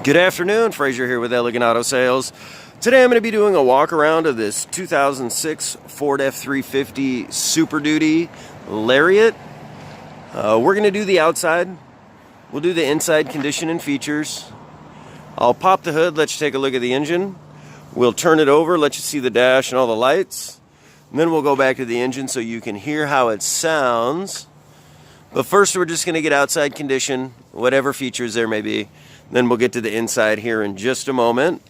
Good afternoon, Fraser here with Elegant Auto Sales. Today I'm going to be doing a walk around of this 2006 Ford F-350 Super Duty Lariat. We're going to do the outside. We'll do the inside condition and features. I'll pop the hood, let you take a look at the engine. We'll turn it over, let you see the dash and all the lights. And then we'll go back to the engine so you can hear how it sounds. But first we're just going to get outside condition, whatever features there may be. Then we'll get to the inside here in just a moment.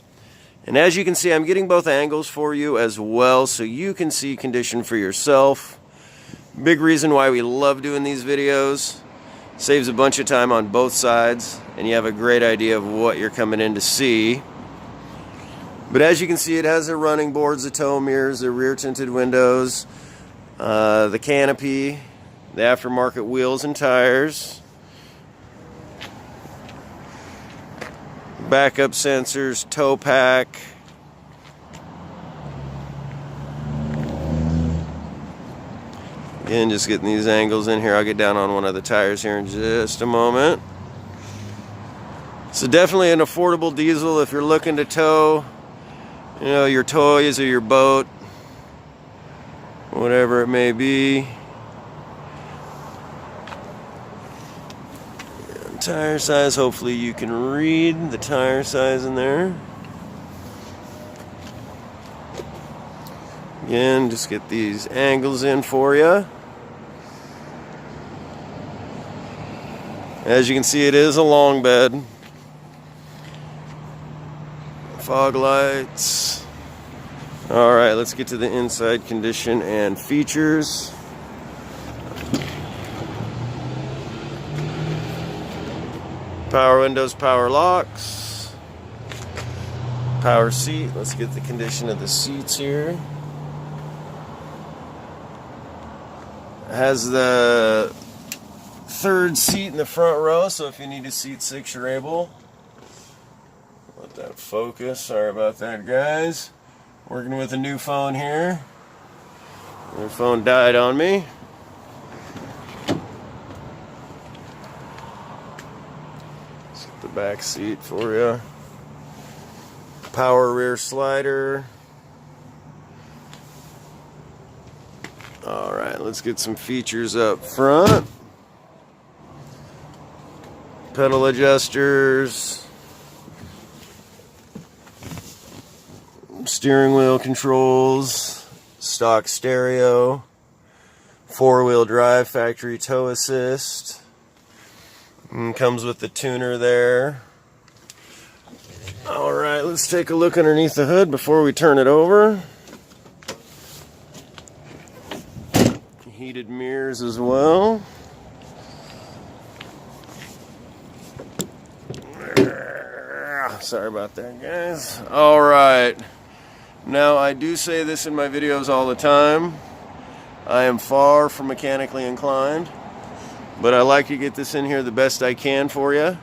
And as you can see, I'm getting both angles for you as well so you can see condition for yourself. Big reason why we love doing these videos. Saves a bunch of time on both sides and you have a great idea of what you're coming in to see. But as you can see, it has the running boards, the tow mirrors, the rear tinted windows, the canopy, the aftermarket wheels and tires, backup sensors, tow pack, again just getting these angles in here. I'll get down on one of the tires here in just a moment. So definitely an affordable diesel if you're looking to tow, you know, your toys or your boat, whatever it may be. Tire size, hopefully you can read the tire size in there. Again, just get these angles in for you. As you can see, it is a long bed. Fog lights. Alright, let's get to the inside condition and features. Power windows, power locks, power seat. Let's get the condition of the seats here. It has the third seat in the front row, so if you need to seat 6, you're able. Let that focus. Sorry about that, guys. Working with a new phone here. The phone died on me. The back seat for you. Power rear slider. Alright, let's get some features up front. Pedal adjusters. Steering wheel controls. Stock stereo. 4-wheel drive, factory tow assist. And comes with the tuner there. Alright, let's take a look underneath the hood before we turn it over. Heated mirrors as well. Sorry about that, guys. Alright. Now, I do say this in my videos all the time. I am far from mechanically inclined. But I like to get this in here the best I can for you.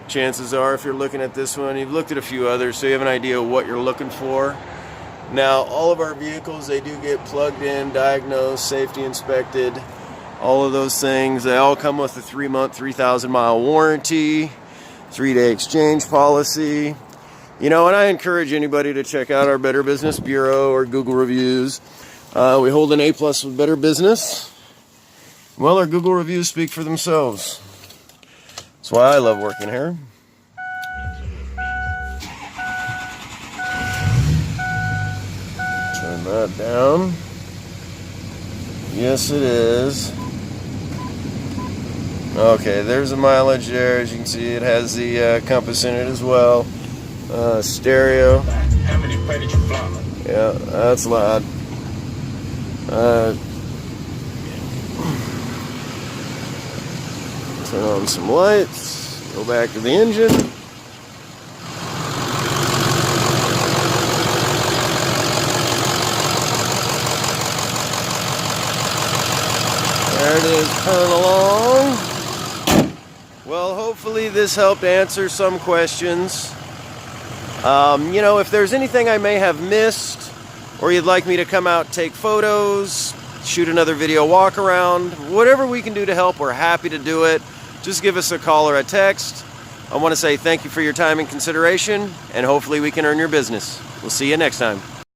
Chances are, if you're looking at this one, you've looked at a few others, so you have an idea of what you're looking for. Now, all of our vehicles, they do get plugged in, diagnosed, safety inspected, all of those things. They all come with a 3-month, 3,000-mile warranty, 3-day exchange policy. You know, and I encourage anybody to check out our Better Business Bureau or Google reviews. We hold an A+ with Better Business. Well, our Google reviews speak for themselves. That's why I love working here. Turn that down. Yes, it is. Okay, there's the mileage there. As you can see, it has the compass in it as well. Stereo. Yeah, that's loud. Turn on some lights, go back to the engine. There it is, purring along. Well, hopefully this helped answer some questions. You know, if there's anything I may have missed, or you'd like me to come out, take photos, shoot another video walk around, whatever we can do to help, we're happy to do it. Just give us a call or a text. I want to say thank you for your time and consideration, and hopefully we can earn your business. We'll see you next time.